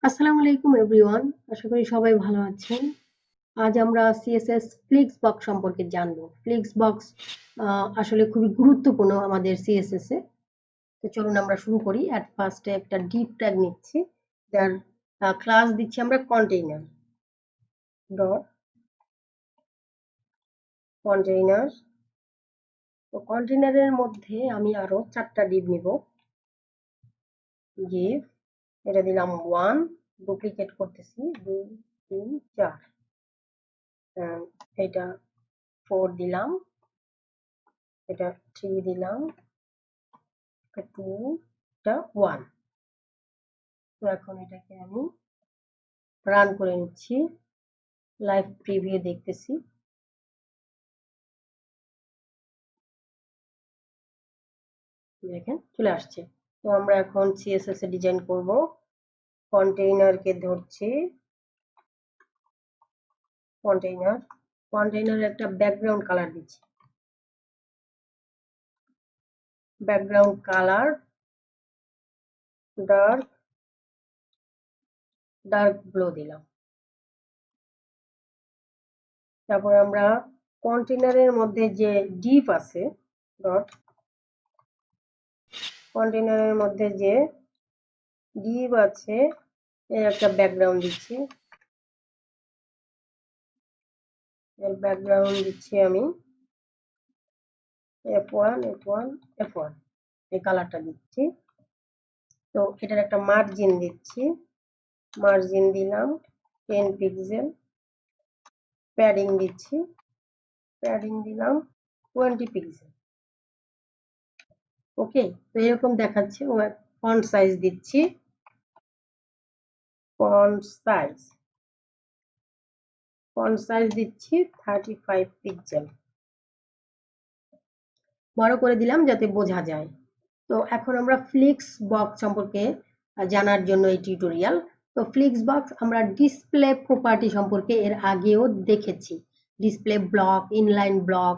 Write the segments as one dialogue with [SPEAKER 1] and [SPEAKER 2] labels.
[SPEAKER 1] আসসালামু আলাইকুম এভরিওয়ান, আশা করি সবাই ভালো আছেন। আজ আমরা CSS FlexBox সম্পর্কে জানবো। FlexBox আসলে খুবই গুরুত্বপূর্ণ আমাদের CSS এ। তো চলুন আমরা শুরু করি। অ্যাট ফার্স্টে একটা ডিপ ট্যাগ নিচ্ছি, যার ক্লাস দিচ্ছি আমরা কন্টেইনার ডট কন্টেইনার। তো কন্টেইনারের মধ্যে আমি আরো 4টা ডিভ নিব। গিভ, এটা দিলাম 1, ডুপ্লিকেট করতেছি 2 3 4, এটা 4 দিলাম, এটা 3 দিলাম, 2, এটা 1। তো এখন এটাকে আমি রান করে নিচ্ছি, লাইভ প্রিভিউ দেখতেছি। দেখেন চলে আসছে। তো আমরা এখন CSS এ ডিজাইন করব। কন্টেইনারকে ধরছি, কন্টেইনার একটা ব্যাকগ্রাউন্ড কালার দিচ্ছি, ব্যাকগ্রাউন্ড কালার ডার্ক ব্লু দিলাম। তারপর আমরা কন্টেইনারের মধ্যে যে ডিভ আছে ডট কন্টেইনারের মধ্যে যে ডিভ আছে এর একটা ব্যাকগ্রাউন্ড দিচ্ছি, এর ব্যাকগ্রাউন্ড দিচ্ছি আমি F1 F1 F1, এই কালারটা দিচ্ছি। তো এটার একটা মার্জিন দিচ্ছি, মার্জিন দিলাম 10 পিক্সেল, প্যাডিং দিচ্ছি, প্যাডিং দিলাম 20 পিক্সেল। ওকে, তো এরকম দেখাচ্ছে। ফন্ট সাইজ দিচ্ছি, ফন্ট সাইজ দিচ্ছি 35 পিক্সেল, বড় করে দিলাম যাতে বোঝা যায়। তো এখন আমরা ফ্লেক্স বক্স সম্পর্কে জানার জন্য এই টিউটোরিয়াল। তো ফ্লেক্স বক্স আমরা ডিসপ্লে প্রপার্টি সম্পর্কে এর আগেও দেখেছি, ডিসপ্লে ব্লক, ইনলাইন ব্লক,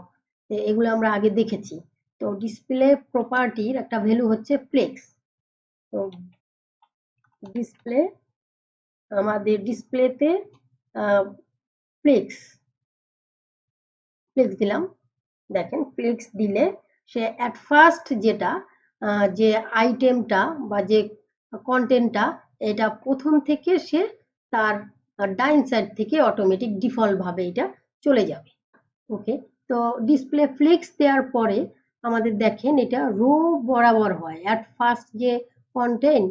[SPEAKER 1] এগুলো আমরা আগে দেখেছি। তো ডিসপ্লে প্রপার্টির একটা ভ্যালু হচ্ছে ফ্লেক্স। তো ডিসপ্লে, আমাদের ডিসপ্লেতে ফ্লেক্স দিলাম। দেখেন ফ্লেক্স দিলে সে অ্যাট ফার্স্ট যেটা যে আইটেমটা বা যে কন্টেন্টটা, এটা প্রথম থেকে সে তার ডাইন সাইড থেকে অটোমেটিক ডিফল্ট ভাবে এটা চলে যাবে। ওকে, তো ডিসপ্লে ফ্লেক্স দেওয়ার পরে আমাদের দেখেন এটা রো বরাবর হয়। অ্যাট ফার্স্ট যে কন্টেন্ট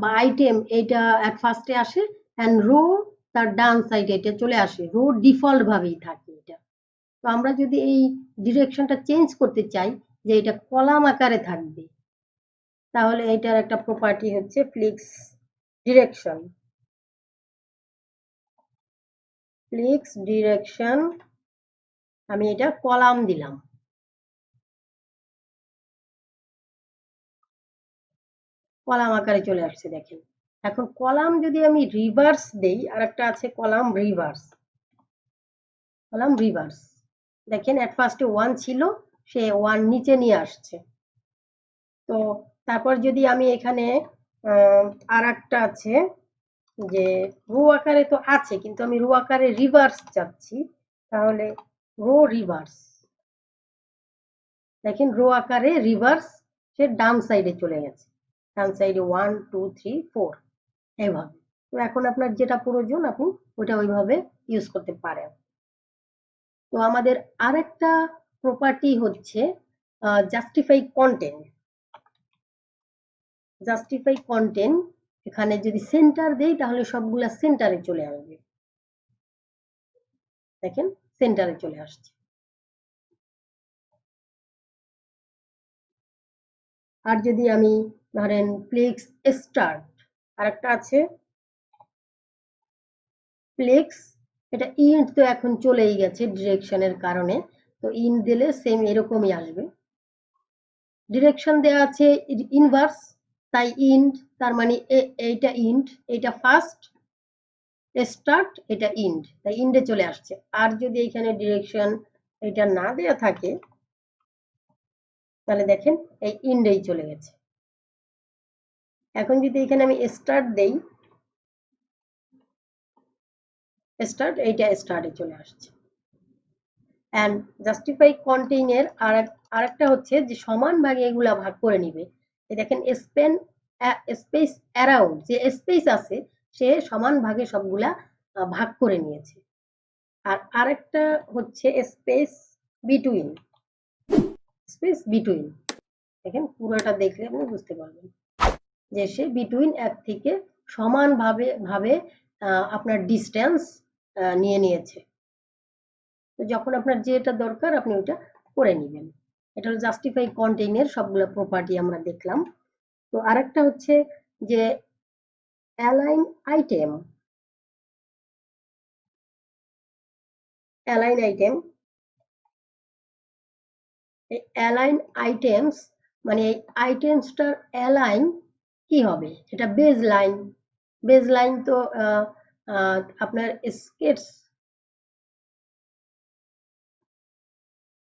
[SPEAKER 1] বা আইটেম, এটা অ্যাট ফার্স্টে আসে অ্যান্ড রো তার ডান সাইডে এটা চলে আসে, রো ডিফল্ট ভাবেই থাকে এটা। তো আমরা যদি এই ডিরেকশনটা চেঞ্জ করতে চাই যে এটা কলাম আকারে থাকবে, তাহলে এটার একটা প্রপার্টি হচ্ছে ফ্লিক্স ডিরেকশন। আমি এটা কলাম দিলাম, কলাম আকারে চলে আসছে। দেখেন এখন কলাম যদি আমি রিভার্স দেই, আর একটা আছে কলাম রিভার্স, দেখেন এট ফার্স্টে 1 ছিল, সে 1 নিচে নিয়ে আসছে। তো তারপর যদি আমি এখানে আর একটা আছে যে রো আকারে তো আছে, কিন্তু আমি রো আকারে রিভার্স চাচ্ছি, তাহলে রো রিভার্স। দেখেন রো আকারে রিভার্স, সে ডান সাইডে চলে গেছে, ডান সাইডে 1 2 3 4 এইভাবে। তো এখন আপনার যেটা প্রয়োজন আপনি ওটা ওইভাবে ইউজ করতে পারেন। তো আমাদের আরেকটা প্রপার্টি হচ্ছে জাস্টিফাই কন্টেন্ট। এখানে যদি সেন্টার দেই তাহলে সবগুলা সেন্টারে চলে আসবে। দেখেন সেন্টারে চলে আসছে। আর যদি আমি ধরেন ফ্লেক্স স্টার্ট, আরেকটা আছে ফ্লেক্স, এটা ইন্ট তো এখন চলেই গেছে ডিরেকশনের কারণে, তো ইন্ট দিলে সেম এরকমই আসবে। ডিরেকশন দেওয়া আছে ইনভার্স, তাই ইন্ট, তার মানে এইটা ইন্ট, এটা ফার্স্ট স্টার্ট, এটা ইন্ড, তাই ইন্ডে চলে আসছে। আর যদি এখানে ডিরেকশন এটা না দেয়া থাকে, তাহলে দেখেন এই ইন্ডেই চলে গেছে। এখন যদি এখানে আমি স্টার্ট দেই, স্টার্ট, এইটা স্টার্টে চলে আসছে। অ্যান্ড জাস্টিফাই কন্টেইনের আরেকটা হচ্ছে যে সমান ভাগে এগুলা ভাগ করে নিবে। দেখেন স্পেস অ্যারাউন্ড যে স্পেস আছে সে সমান ভাগে সবগুলা ভাগ করে নিয়েছে। আর আরেকটা হচ্ছে স্পেস বিটুইন। দেখেন পুরোটা দেখলে আপনি বুঝতে পারবেন যে সে বিটুইন এক থেকে সমান ভাবে আপনার ডিস্টেন্স নিয়ে নিয়েছে। তো যখন আপনার যেটা দরকার আপনি ওইটা করে নেবেন। এটা হলো জাস্টিফাই কন্টেইনের সবগুলো প্রপার্টি আমরা দেখলাম। তো আরেকটা হচ্ছে যে অ্যালাইন আইটেম। এই অ্যালাইন আইটেমস মানে এই আইটেমসটার অ্যালাইন কি হবে? এটা বেজ লাইন তো আপনার স্কেটস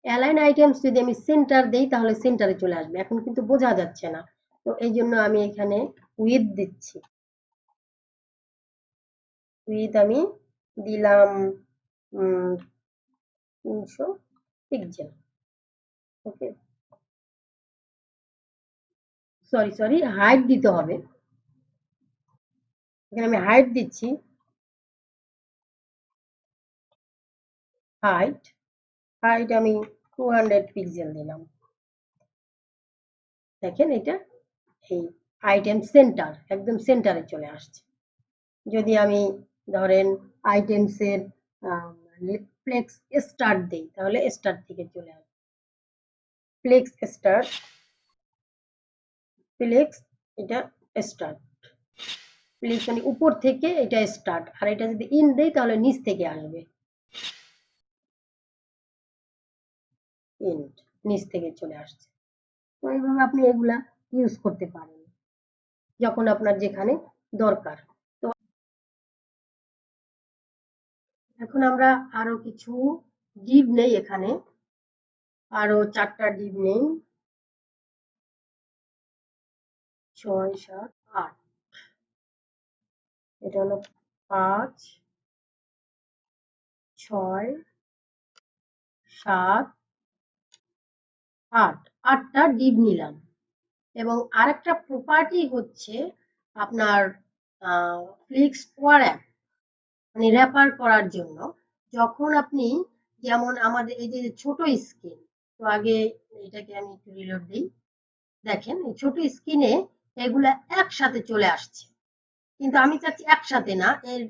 [SPEAKER 1] অ্যালাইন আইটেমস যদি আমি সেন্টার দেই তাহলে সেন্টারে চলে আসবে। এখন কিন্তু বোঝা যাচ্ছে না, তো এই জন্য আমি এখানে উইথ দিচ্ছি। উইথ আমি দিলাম 300 পিক্সেল। ওকে, সরি হাইট দিতে হবে। এখানে আমি হাইট দিচ্ছি, হাইট আমি 200 পিক্সেল দিলাম। দেখেন এটা এই আইটেম সেন্টার একদম সেন্টারে চলে আসছে। যদি আমি ধরেন আইটেমসের ফ্লেক্স স্টার্ট দেই তাহলে স্টার্ট থেকে চলে আসবে। ফ্লেক্স স্টার্ট, ফ্লেক্স এটা স্টার্ট, ফ্লেক্স মানে উপর থেকে এটা স্টার্ট, আর এটা যদি ইন দেই তাহলে নিচ থেকে আসবে। ইন্ট নিচ থেকে চলে আসছে। তো এইভাবে আপনি এগুলা ইউজ করতে পারেন যখন আপনার যেখানে দরকার। তো এখন আমরা আরো কিছু ডিভ নেই, এখানে আরো 4টা ডিভ নেই, 6 7 8। এটা হলো 5 6 7 8, 8টা ডিভ নিলাম। এবং আরেকটা প্রপার্টি হচ্ছে আপনার ফ্লিক্স ওয়ারঅ্যাপ মানে র্যাপার করার জন্য। যখন আপনি যেমন আমাদের এই যে ছোট স্ক্রিন, তো আগে এটাকে আমি একটু রিলোড দিই। দেখেন এই ছোট স্ক্রিনে এগুলা একসাথে চলে আসছে, কিন্তু আমি চাচ্ছি একসাথে না, এর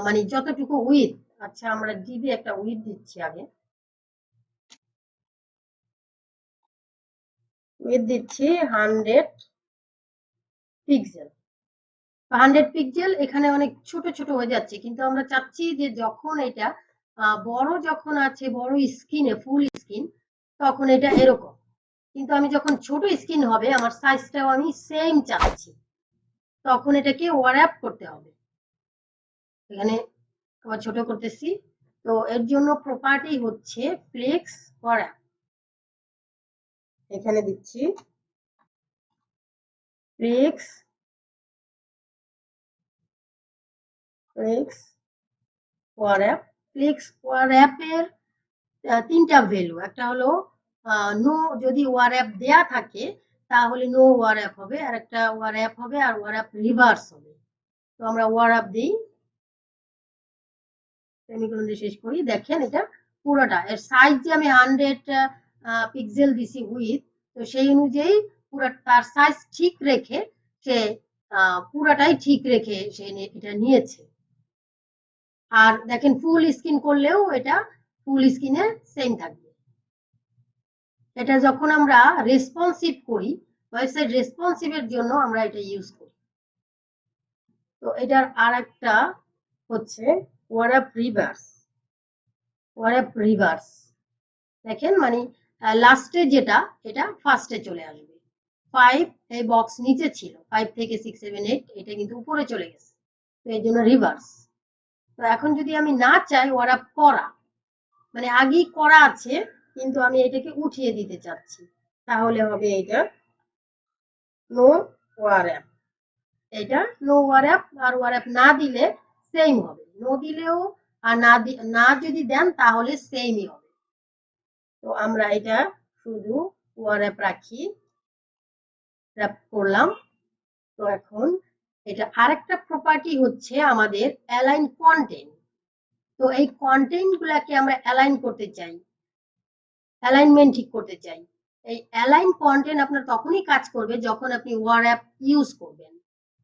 [SPEAKER 1] মানে যতটুকু উইথ। আচ্ছা আমরা ডিভে একটা উইথ দিচ্ছি, আগে উইথ দিচ্ছি 100 পিক্সেল। 100 পিক্সেল এখানে অনেক ছোট ছোট হয়ে যাচ্ছে, কিন্তু আমরা চাচ্ছি যে যখন এটা বড় যখন আছে, বড় স্ক্রিনে ফুল স্ক্রিন, তখন এটা এরকম। কিন্তু আমি যখন ছোট স্ক্রিন হবে আমার সাইজটাও আমি সেম চাচ্ছি, তখন এটাকে ওয়ারঅ্যাপ করতে হবে। এখানে আবার ছোট করতেছি। তো এর জন্য প্রপার্টি হচ্ছে ফ্লেক্স ওয়ারঅ্যাপ। এখানে দিচ্ছি ফ্লেক্স ওয়ারঅ্যাপ। ফ্লেক্স ওয়ারঅ্যাপের 3টা ভ্যালু। একটা হলো নো, যদি ওয়ারঅ্যাপ দেয়া থাকে তাহলে নো ওয়ারঅ্যাপ হবে, আর একটা ওয়ারঅ্যাপ হবে আর ওয়ারঅ্যাপ রিভার্স হবে। তো আমরা ওয়ারঅ্যাপ দিই, সেমিকোলন দিয়ে শেষ করি। দেখেন এটা পুরোটা এর সাইজ যে আমি 100 পিক্সেল দিছি উইথ, তো সেই অনুযায়ী পুরো তার সাইজ ঠিক রেখে সে পুরাটাই ঠিক রেখে সে এটা নিয়েছে। আর দেখেন ফুল স্ক্রিন করলেও এটা ফুল স্ক্রিনে সেম থাকবে। এটা যখন আমরা রেসপন্সিভ করি, ওয়েবসাইট রেসপন্সিভের জন্য আমরা এটা ইউজ করি। তো এটার আরেকটা হচ্ছে ওয়ারঅ্যাপ রিভার্স। দেখেন মানে লাস্টে যেটা এটা ফার্স্টে চলে আসবে। 5 এই বক্স নিচে ছিল, 5 থেকে 6 7 8 এটা কিন্তু উপরে চলে গেছে, তো এই জন্য রিভার্স। তো এখন যদি আমি না চাই ওয়ারঅ্যাপ করা, মানে আগেই করা আছে কিন্তু আমি এটাকে উঠিয়ে দিতে চাচ্ছি, তাহলে হবে এটা নো ওয়ারঅ্যাপ। এটা নো ওয়ারঅ্যাপ, আর ওয়ারঅ্যাপ না দিলে সেম হবে। নো দিলেও আর না যদি দেন তাহলে সেমই হবে। তো আমরা এটা শুধু ওয়ারঅ্যাপ রাখি, র‍্যাপ করলাম। তো এখন এটা আরেকটা প্রপার্টি হচ্ছে আমাদের অ্যালাইন কন্টেন্ট। তো এই কন্টেন্ট গুলাকে আমরা অ্যালাইন করতে চাই, অ্যালাইনমেন্ট ঠিক করতে চাই। এই অ্যালাইন কন্টেন্ট আপনার তখনই কাজ করবে যখন আপনি ওয়ারঅ্যাপ ইউজ করবেন,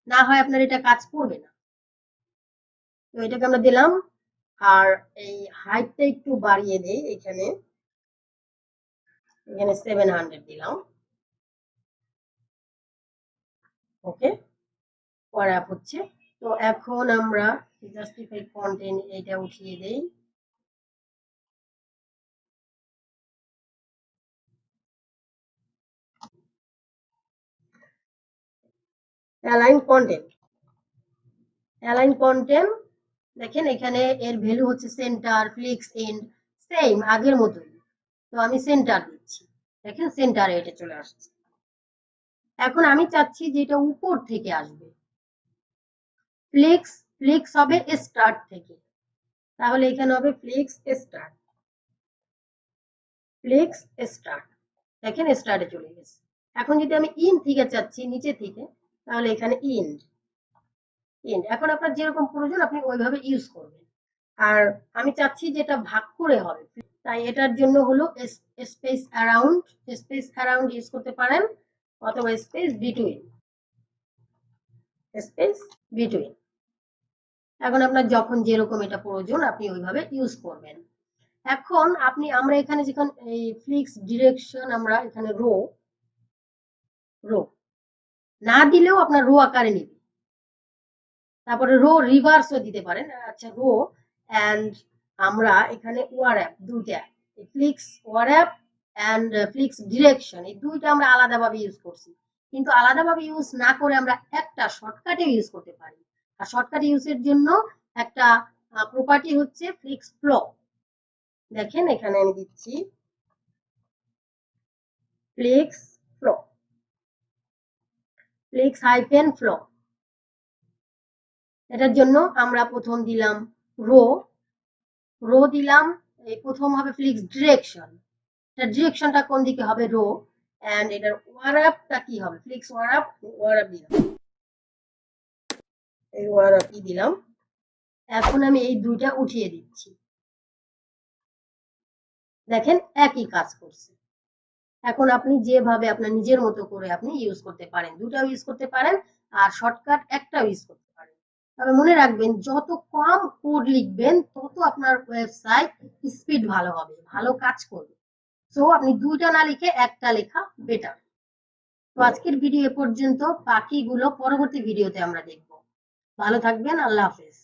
[SPEAKER 1] না হয় আপনার এটা কাজ করবে না। তো এটাকে আমরা দিলাম, আর এই হাইটটা একটু বাড়িয়ে দেই, এখানে 700 দিলাম। ওকে, ওয়ারঅ্যাপ হচ্ছে। তো এখন আমরা জাস্টিফাই কন্টেন্ট এটা উঠিয়ে দেই। অ্যালাইন কন্টেন্ট, অ্যালাইন কন্টেন্ট দেখেন এখানে এর ভ্যালু হচ্ছে সেন্টার, ফ্লিক্স, এন্ড, সেম আগের মতোই। তো আমি সেন্টার দিচ্ছি, দেখেন সেন্টারে এটা চলে আসছে। এখন আমি চাচ্ছি যে এটা উপর থেকে আসবে, ফ্লিক্স, ফ্লিক্স হবে স্টার্ট থেকে, তাহলে এখানে হবে ফ্লিক্স স্টার্ট, ফ্লিক্স স্টার্ট, দেখেন স্টার্টে চলে গেছে। এখন যদি আমি ইন থেকে চাচ্ছি নিচে থেকে, তাহলে এখানে ইন্ড, ইন্ড। এখন আপনার যেরকম প্রয়োজন আপনি ওইভাবে ইউজ করবেন। আর আমি চাচ্ছি যেটা ভাগ করে হবে, তাই এটার জন্য হলো space around, space around use করতে পারেন, অথবা স্পেস বিটুইন, স্পেস বিটুইন। এখন আপনার যখন যেরকম এটা প্রয়োজন আপনি ওইভাবে ইউজ করবেন। এখন আমরা এখানে যখন এই ফ্লিক্স ডিরেকশন, আমরা এখানে রো, রো না দিলেও আপনার রো আকারে নিবে, তারপরে রো রিভার্সও দিতে পারেন। আচ্ছা, রো এন্ড আমরা এখানে ওয়ারঅ্যাপ দুইটা, ফ্লিক্স ওয়ারঅ্যাপ এন্ড ফ্লিক্স ডিরেকশন, এই দুইটা আমরা আলাদাভাবে ইউজ করছি, কিন্তু আলাদাভাবে ইউজ না করে আমরা একটা শর্টকাটে ইউজ করতে পারি। আর শর্টকাট ইউজের জন্য একটা প্রপার্টি হচ্ছে ফ্লিক্স ফ্লো। দেখেন এখানে আমি দিচ্ছি flicks flow, flicks hyphen flow. এটার জন্য আমরা প্রথম দিলাম রো, রো দিলাম, এই প্রথম হবে ফ্লিক্স ডিরেকশন, এটা ডিরেকশনটা কোন দিকে হবে, রো, এন্ড এটার ওয়ারআপটা কি হবে, ফ্লিক্স ওয়ারআপ, ওয়ারআপ দিলাম, এই ওয়ারআপ দিলাম। এখন আমি এই দুইটা উঠিয়ে দিচ্ছি, দেখেন একই কাজ করছে। এখন আপনি যেভাবে আপনার নিজের মতো করে আপনি ইউজ করতে পারেন, দুটাও ইউজ করতে পারেন, আর শর্টকাট একটাও ইউজ করতে পারেন। তবে মনে রাখবেন যত কম কোড লিখবেন তত আপনার ওয়েবসাইট স্পিড ভালো হবে, ভালো কাজ করবে। সো আপনি দুইটা না লিখে একটা লেখা বেটার। তো আজকের ভিডিও এ পর্যন্ত, বাকিগুলো পরবর্তী ভিডিওতে আমরা দেখব। ভালো থাকবেন, আল্লাহ হাফেজ।